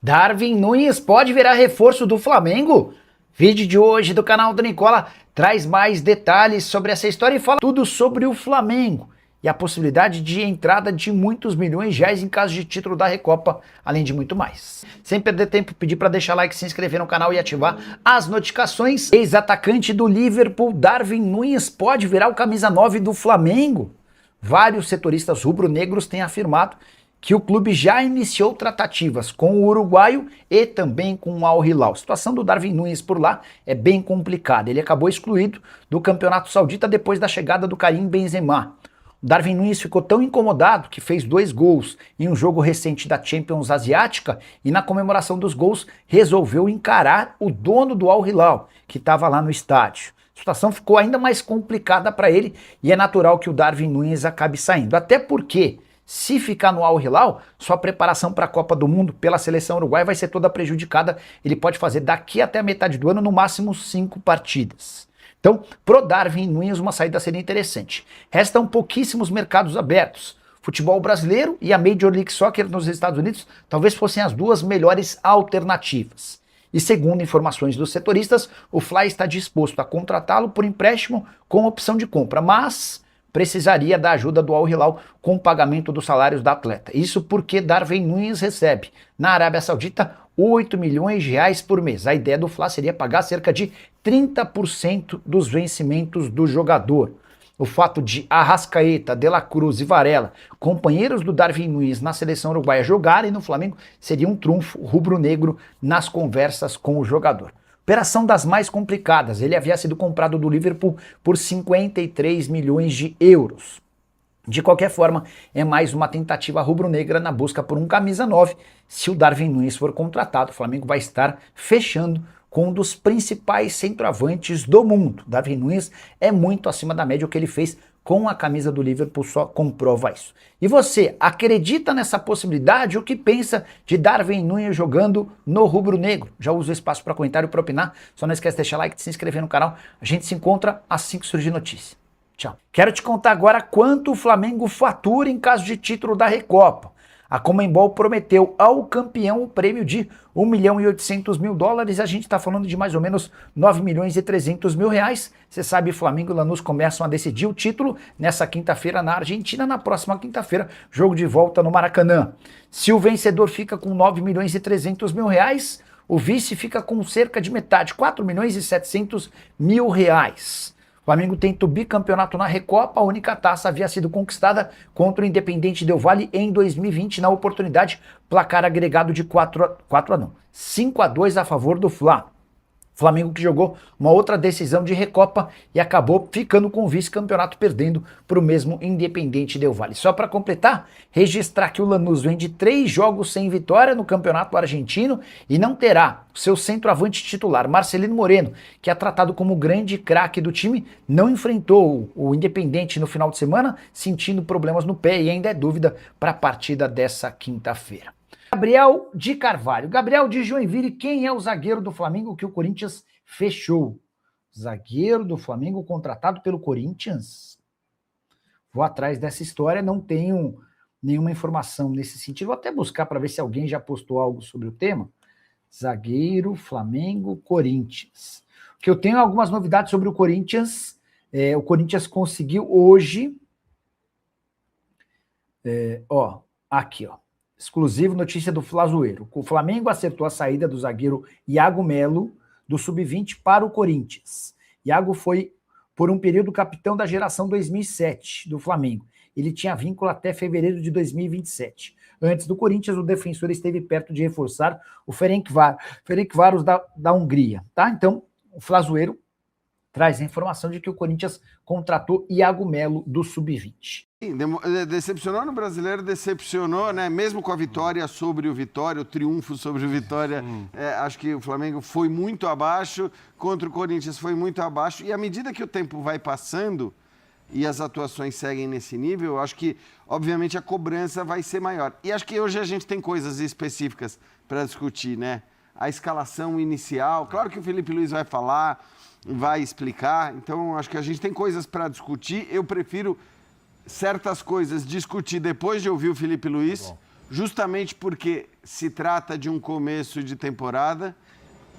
Darwin Núñez pode virar reforço do Flamengo? Vídeo de hoje do canal do Nicola traz mais detalhes sobre essa história e fala tudo sobre o Flamengo e a possibilidade de entrada de muitos milhões de reais em caso de título da Recopa, além de muito mais. Sem perder tempo, pedir para deixar like, se inscrever no canal e ativar as notificações. Ex-atacante do Liverpool, Darwin Núñez pode virar o camisa 9 do Flamengo? Vários setoristas rubro-negros têm afirmado que o clube já iniciou tratativas com o uruguaio e também com o Al Hilal. A situação do Darwin Núñez por lá é bem complicada. Ele acabou excluído do Campeonato Saudita depois da chegada do Karim Benzema. O Darwin Núñez ficou tão incomodado que fez 2 gols em um jogo recente da Champions Asiática e na comemoração dos gols resolveu encarar o dono do Al Hilal, que estava lá no estádio. A situação ficou ainda mais complicada para ele e é natural que o Darwin Núñez acabe saindo. Até porque, se ficar no Al Hilal, sua preparação para a Copa do Mundo pela seleção uruguaia vai ser toda prejudicada. Ele pode fazer daqui até a metade do ano, no máximo 5 partidas. Então, pro Darwin Núñez, uma saída seria interessante. Restam pouquíssimos mercados abertos. Futebol brasileiro e a Major League Soccer nos Estados Unidos talvez fossem as duas melhores alternativas. E segundo informações dos setoristas, o Fly está disposto a contratá-lo por empréstimo com opção de compra, mas precisaria da ajuda do Al Hilal com o pagamento dos salários da atleta. Isso porque Darwin Núñez recebe, na Arábia Saudita, 8 milhões de reais por mês. A ideia do Fla seria pagar cerca de 30% dos vencimentos do jogador. O fato de Arrascaeta, De La Cruz e Varela, companheiros do Darwin Núñez na seleção uruguaia, jogarem no Flamengo, seria um trunfo rubro-negro nas conversas com o jogador. Operação das mais complicadas, ele havia sido comprado do Liverpool por 53 milhões de euros. De qualquer forma, é mais uma tentativa rubro-negra na busca por um camisa 9. Se o Darwin Núñez for contratado, o Flamengo vai estar fechando com um dos principais centroavantes do mundo. Darwin Núñez é muito acima da média. O que ele fez com a camisa do Liverpool só comprova isso. E você, acredita nessa possibilidade? O que pensa de Darwin Núñez jogando no rubro-negro? Já usa o espaço para comentário e para opinar. Só não esquece de deixar like e de se inscrever no canal. A gente se encontra assim que surgir notícia. Tchau. Quero te contar agora quanto o Flamengo fatura em caso de título da Recopa. A Conmebol prometeu ao campeão o prêmio de $1.800.000. A gente está falando de mais ou menos $9.300.000. Você sabe, Flamengo e Lanús começam a decidir o título nessa quinta-feira na Argentina. Na próxima quinta-feira, jogo de volta no Maracanã. Se o vencedor fica com $9.300.000, o vice fica com cerca de metade, $4.700.000. O Flamengo tenta o bicampeonato na Recopa. A única taça havia sido conquistada contra o Independiente Del Valle em 2020. Na oportunidade, placar agregado de 5-2 a favor do Fla. Flamengo que jogou uma outra decisão de Recopa e acabou ficando com o vice-campeonato, perdendo para o mesmo Independiente Del Valle. Só para completar, registrar que o Lanús vem de 3 jogos sem vitória no campeonato argentino e não terá seu centroavante titular, Marcelino Moreno, que é tratado como o grande craque do time, não enfrentou o Independiente no final de semana, sentindo problemas no pé e ainda é dúvida para a partida dessa quinta-feira. Gabriel de Carvalho. Gabriel de Joinville, quem é o zagueiro do Flamengo que o Corinthians fechou? Zagueiro do Flamengo contratado pelo Corinthians? Vou atrás dessa história, não tenho nenhuma informação nesse sentido. Vou até buscar para ver se alguém já postou algo sobre o tema. Zagueiro, Flamengo, Corinthians. Que eu tenho algumas novidades sobre o Corinthians. O Corinthians conseguiu hoje... aqui, ó. Exclusivo, notícia do Flazoeiro. O Flamengo acertou a saída do zagueiro Iago Melo, do Sub-20, para o Corinthians. Iago foi, por um período, capitão da geração 2007 do Flamengo. Ele tinha vínculo até fevereiro de 2027. Antes do Corinthians, o defensor esteve perto de reforçar o Ferencváros da Hungria. Tá? Então, o Flazoeiro traz a informação de que o Corinthians contratou Iago Melo, do Sub-20. Decepcionou no Brasileiro, decepcionou, né? Mesmo com a vitória sobre o Vitória, o triunfo sobre o Vitória, acho que o Flamengo foi muito abaixo, contra o Corinthians foi muito abaixo, e à medida que o tempo vai passando e as atuações seguem nesse nível, eu acho que, obviamente, a cobrança vai ser maior. E acho que hoje a gente tem coisas específicas para discutir, né? A escalação inicial, claro que o Felipe Luiz vai falar, vai explicar, então acho que a gente tem coisas para discutir. Eu prefiro certas coisas discutir depois de ouvir o Felipe Luiz justamente porque se trata de um começo de temporada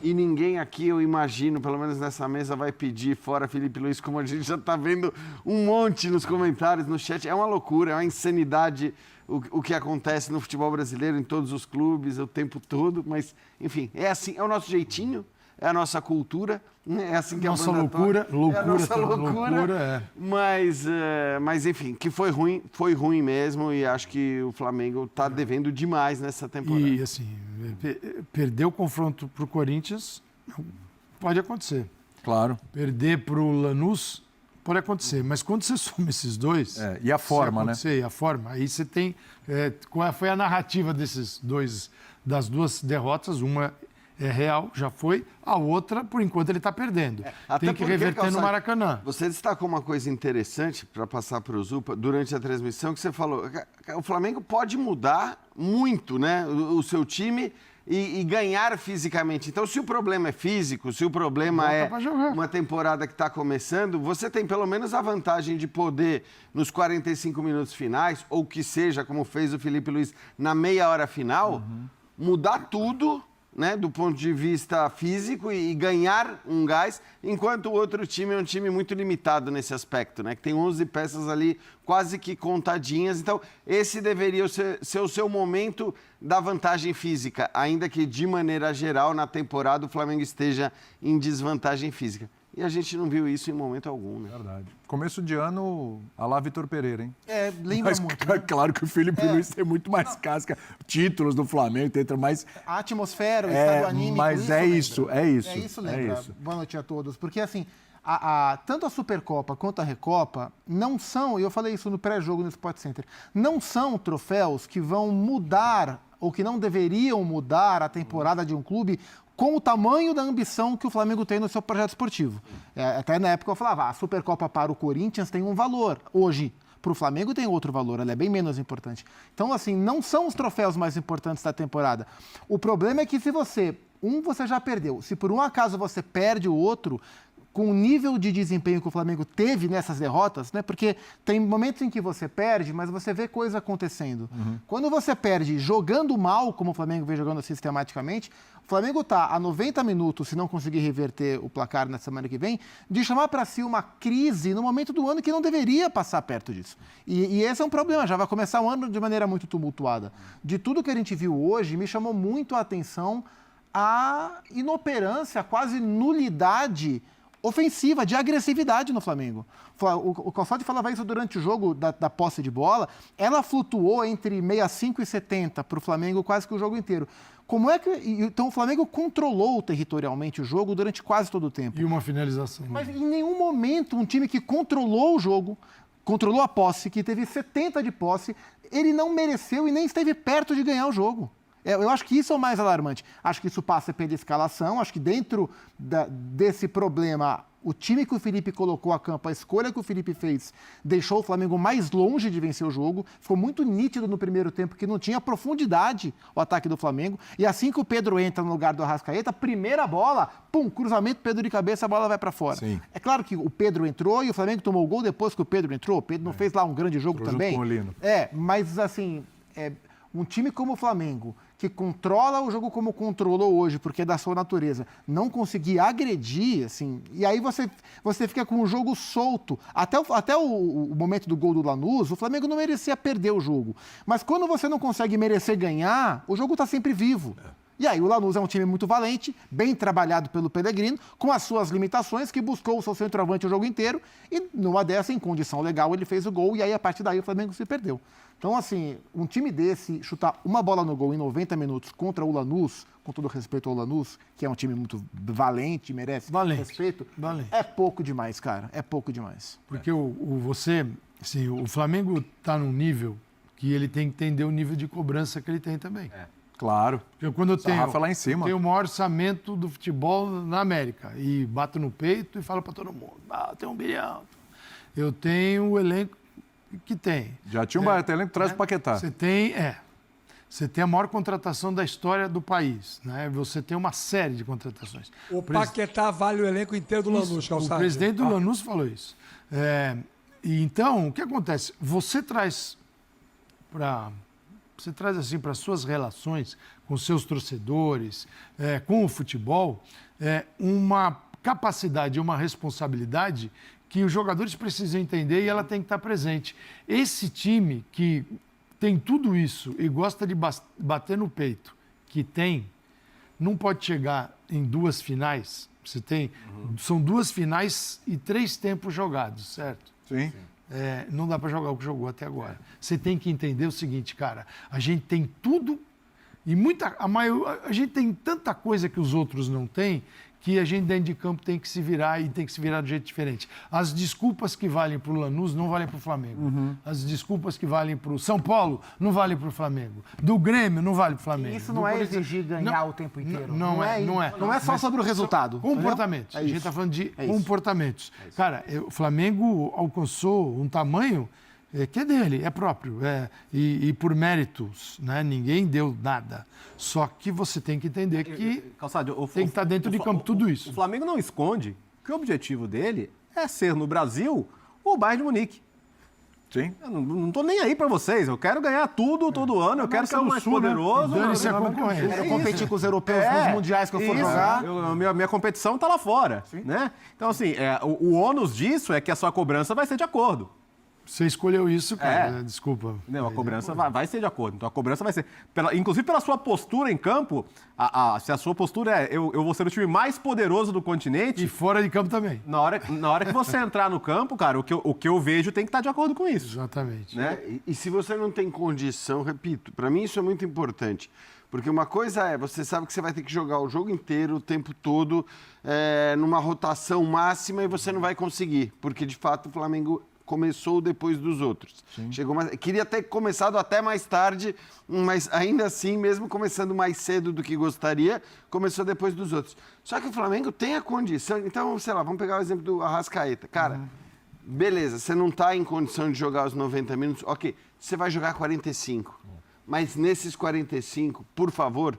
e ninguém aqui, eu imagino, pelo menos nessa mesa, vai pedir fora Felipe Luiz, como a gente já está vendo um monte nos comentários, no chat. É uma loucura, é uma insanidade o que acontece no futebol brasileiro, em todos os clubes, o tempo todo. Mas, enfim, é assim, é o nosso jeitinho, é a nossa cultura, é assim que nossa a banda loucura, toca. loucura, é a nossa loucura. É. Mas, enfim, que foi ruim mesmo, e acho que o Flamengo está devendo demais nessa temporada. E, assim, perder o confronto para o Corinthians pode acontecer. Claro. Perder para o Lanús pode acontecer. Mas quando você soma esses dois... e a forma, né? E a forma. Aí você tem... qual foi a narrativa das duas derrotas? Uma é real, já foi. A outra, por enquanto, ele está perdendo. Tem que reverter no Maracanã. Você destacou uma coisa interessante para passar para o Zupa durante a transmissão, que você falou, o Flamengo pode mudar muito, né, o seu time e ganhar fisicamente. Então, se o problema é físico, se o problema é uma temporada que está começando, você tem pelo menos a vantagem de poder, nos 45 minutos finais, ou que seja, como fez o Felipe Luiz, na meia hora final, mudar tudo, né, do ponto de vista físico e ganhar um gás, enquanto o outro time é um time muito limitado nesse aspecto, né, que tem 11 peças ali quase que contadinhas. Então, esse deveria ser o seu momento da vantagem física, ainda que, de maneira geral, na temporada o Flamengo esteja em desvantagem física. E a gente não viu isso em momento algum, né? Verdade. Começo de ano, a lá Vitor Pereira, hein? Lembra Mas, muito. Né? Claro que o Felipe Luiz tem muito mais casca. Títulos do Flamengo, tem mais... A atmosfera, o estado anímico... Mas isso lembra. é isso. É isso, lembra. É isso. Boa noite a todos. Porque, assim, tanto a Supercopa quanto a Recopa não são, e eu falei isso no pré-jogo no Sport Center, não são troféus que vão mudar, ou que não deveriam mudar a temporada de um clube com o tamanho da ambição que o Flamengo tem no seu projeto esportivo. Até na época eu falava, a Supercopa para o Corinthians tem um valor. Hoje, para o Flamengo tem outro valor, ela é bem menos importante. Então, assim, não são os troféus mais importantes da temporada. O problema é que se você já perdeu. Se por um acaso você perde o outro, com o nível de desempenho que o Flamengo teve nessas derrotas, né? Porque tem momentos em que você perde, mas você vê coisa acontecendo. Quando você perde jogando mal, como o Flamengo vem jogando sistematicamente, o Flamengo está a 90 minutos, se não conseguir reverter o placar na semana que vem, de chamar para si uma crise no momento do ano que não deveria passar perto disso. E esse é um problema, já vai começar o ano de maneira muito tumultuada. De tudo que a gente viu hoje, me chamou muito a atenção a inoperância, a quase nulidade ofensiva, de agressividade no Flamengo. O Calçade falava isso durante o jogo da posse de bola, ela flutuou entre 65 e 70 para o Flamengo quase que o jogo inteiro. Como é que... Então o Flamengo controlou territorialmente o jogo durante quase todo o tempo. E uma finalização. Mas em nenhum momento um time que controlou o jogo, controlou a posse, que teve 70 de posse, ele não mereceu e nem esteve perto de ganhar o jogo. Eu acho que isso é o mais alarmante. Acho que isso passa pela escalação. Acho que dentro desse problema, o time que o Felipe colocou a campo, a escolha que o Felipe fez, deixou o Flamengo mais longe de vencer o jogo. Ficou muito nítido no primeiro tempo que não tinha profundidade o ataque do Flamengo. E assim que o Pedro entra no lugar do Arrascaeta, primeira bola, pum, cruzamento, Pedro de cabeça, a bola vai para fora. Sim. É claro que o Pedro entrou e o Flamengo tomou o gol depois que o Pedro entrou. O Pedro não fez lá um grande jogo também. Junto com o Lino. Mas assim, um time como o Flamengo, que controla o jogo como controlou hoje, porque é da sua natureza, não conseguir agredir, assim, e aí você fica com o jogo solto. Até o momento do gol do Lanús, o Flamengo não merecia perder o jogo. Mas quando você não consegue merecer ganhar, o jogo está sempre vivo. E aí o Lanús é um time muito valente, bem trabalhado pelo Pellegrino, com as suas limitações, que buscou o seu centroavante o jogo inteiro, e numa dessa, em condição legal, ele fez o gol, e aí a partir daí o Flamengo se perdeu. Então, assim, um time desse chutar uma bola no gol em 90 minutos contra o Lanús, com todo respeito ao Lanús, que é um time muito valente, merece respeito, é pouco demais, cara. É pouco demais. Porque o Flamengo está num nível que ele tem que entender o nível de cobrança que ele tem também. Claro. Porque quando eu tenho, lá em cima. tenho o maior orçamento do futebol na América e bato no peito e falo para todo mundo, tem 1 bilhão. Eu tenho o elenco que tem. Já tinha um elenco que traz o Paquetá. Você tem a maior contratação da história do país, né? Você tem uma série de contratações. O Paquetá vale o elenco inteiro do Lanús, Calçado. O presidente do Lanús falou isso. E então, o que acontece? Você traz para você traz assim para suas relações com seus torcedores, com o futebol, uma capacidade, uma responsabilidade que os jogadores precisam entender e ela tem que estar presente. Esse time que tem tudo isso e gosta de bater no peito, que tem, não pode chegar em 2 finais. Você tem, são 2 finais e 3 tempos jogados, certo? Sim. Não dá para jogar o que jogou até agora. Você tem que entender o seguinte, cara, a gente tem tudo e a gente tem tanta coisa que os outros não têm, que a gente dentro de campo tem que se virar e tem que se virar de jeito diferente. As desculpas que valem para o Lanús não valem para o Flamengo. As desculpas que valem para o São Paulo não valem para o Flamengo. Do Grêmio não vale para o Flamengo. Isso não é exigir ganhar o tempo inteiro. Não é. Não é só sobre o resultado. Comportamentos. A gente está falando de comportamentos. Cara, o Flamengo alcançou um tamanho que é dele, é próprio. E por méritos, né? Ninguém deu nada. Só que você tem que entender que Calçado, tem que estar dentro de campo tudo isso. O Flamengo não esconde que o objetivo dele é ser no Brasil o Bayern de Munique. Sim. Eu não estou nem aí para vocês. Eu quero ganhar tudo todo ano. Eu quero ser o mais poderoso. Dane-se a concorrência. Quero competir com os europeus nos mundiais que eu for isso. jogar. Minha competição está lá fora. Né? Então, assim, o ônus disso é que a sua cobrança vai ser de acordo. Você escolheu isso, cara. Desculpa. Não, a cobrança vai ser de acordo. Então, a cobrança vai ser... inclusive, pela sua postura em campo, se a sua postura eu vou ser o time mais poderoso do continente... E fora de campo também. Na hora que você entrar no campo, cara, o que eu vejo tem que estar de acordo com isso. Exatamente. Né? E se você não tem condição, repito, para mim isso é muito importante. Porque uma coisa você sabe que você vai ter que jogar o jogo inteiro, o tempo todo, numa rotação máxima e você não vai conseguir. Porque, de fato, o Flamengo começou depois dos outros. Queria ter começado até mais tarde, mas ainda assim, mesmo começando mais cedo do que gostaria, começou depois dos outros. Só que o Flamengo tem a condição... Então, sei lá, vamos pegar o exemplo do Arrascaeta. Cara, beleza, você não está em condição de jogar os 90 minutos, ok, você vai jogar 45. Mas nesses 45, por favor,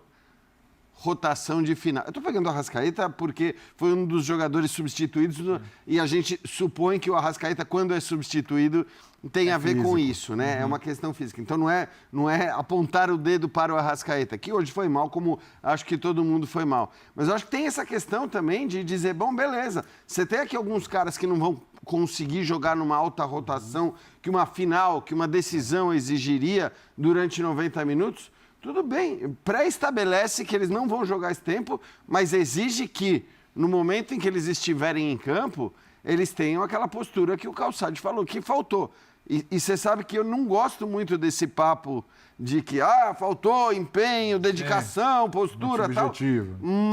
rotação de final. Eu estou pegando o Arrascaeta porque foi um dos jogadores substituídos e a gente supõe que o Arrascaeta, quando é substituído, tem a ver com isso, né? É uma questão física. Então não é apontar o dedo para o Arrascaeta, que hoje foi mal, como acho que todo mundo foi mal. Mas eu acho que tem essa questão também de dizer, bom, beleza, você tem aqui alguns caras que não vão conseguir jogar numa alta rotação, que uma final, que uma decisão exigiria durante 90 minutos, tudo bem, pré-estabelece que eles não vão jogar esse tempo, mas exige que, no momento em que eles estiverem em campo, eles tenham aquela postura que o Calçade falou, que faltou. E você sabe que eu não gosto muito desse papo de que, faltou empenho, dedicação, postura e tal.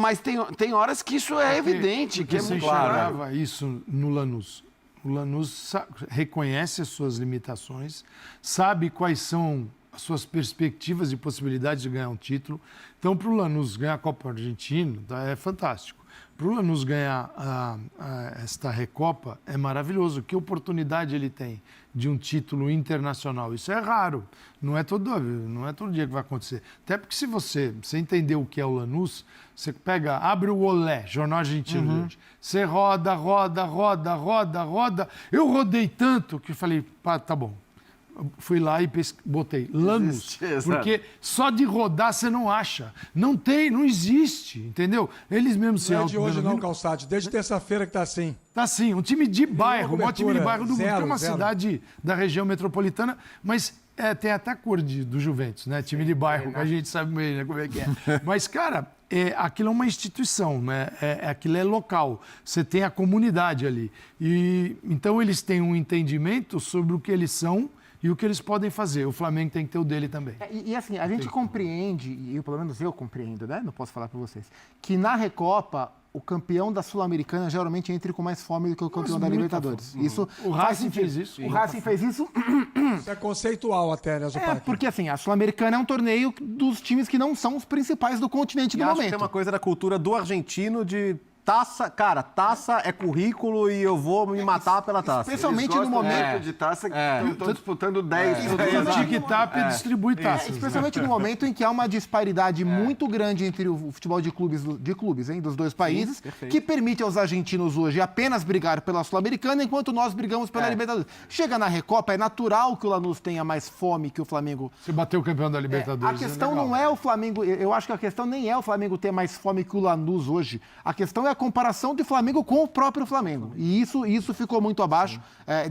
Mas tem horas que isso é evidente, que é muito claro. Você isso no Lanús. O Lanús reconhece as suas limitações, sabe quais são as suas perspectivas e possibilidades de ganhar um título. Então, para o Lanús ganhar a Copa Argentina, é fantástico. Para o Lanús ganhar esta Recopa, é maravilhoso. Que oportunidade ele tem de um título internacional? Isso é raro. Não é todo dia que vai acontecer. Até porque se você entender o que é o Lanús, você abre o Olé, Jornal Argentino de hoje. Você roda. Eu rodei tanto que eu falei, tá bom. Fui lá e botei Lanús, porque só de rodar você não acha. Não existe, entendeu? Eles mesmos se Não é de hoje não, Calçade, desde terça-feira que tá assim. Tá assim, um time de bairro, o maior time de bairro do mundo, que é uma zero. Cidade da região metropolitana, mas tem até a cor do Juventus, né? Time de bairro, que a gente sabe meio, né, como é que é. Mas, cara, aquilo é uma instituição, né? Aquilo é local, você tem a comunidade ali. E então eles têm um entendimento sobre o que eles são e o que eles podem fazer. O Flamengo tem que ter o dele também. E assim, a gente compreende, e pelo menos eu compreendo, né? Não posso falar para vocês, que na Recopa o campeão da Sul-Americana geralmente entra com mais fome do que o campeão da Libertadores. Isso o Racing fez isso. O Racing fez isso. Isso é conceitual até, né, Zupac? Porque assim, a Sul-Americana é um torneio dos times que não são os principais do continente E no acho momento. que tem uma coisa da cultura do argentino de taça, cara, taça é currículo e eu vou me matar pela taça. Especialmente Eles no gostam momento. muito de taça, estão disputando 10. O Tic-Tac distribui taças. Especialmente no momento em que há uma disparidade muito grande entre o futebol de clubes, dos dois países, que permite aos argentinos hoje apenas brigar pela Sul-Americana, enquanto nós brigamos pela Libertadores. Chega na Recopa, é natural que o Lanús tenha mais fome que o Flamengo. Você bateu o campeão da Libertadores. A questão não é o Flamengo, eu acho que a questão nem é o Flamengo ter mais fome que o Lanús hoje. A questão é a comparação de Flamengo com o próprio Flamengo. E isso ficou muito abaixo.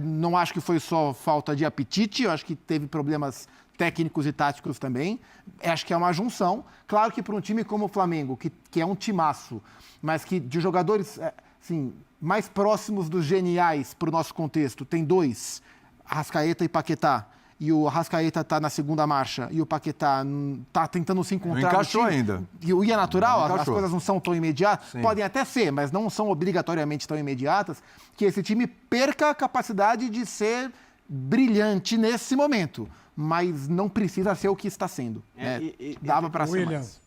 Não acho que foi só falta de apetite, eu acho que teve problemas técnicos e táticos também. Acho que é uma junção. Claro que para um time como o Flamengo, que é um timaço, mas que de jogadores assim, mais próximos dos geniais para o nosso contexto, tem dois, Arrascaeta e Paquetá. E o Arrascaeta está na segunda marcha e o Paquetá está tentando se encontrar. Não encaixou ainda. E é natural, Não as coisas não são tão imediatas. Sim. Podem até ser, mas não são obrigatoriamente tão imediatas, que esse time perca a capacidade de ser brilhante nesse momento. Mas não precisa ser o que está sendo. Dava para ser William, mais.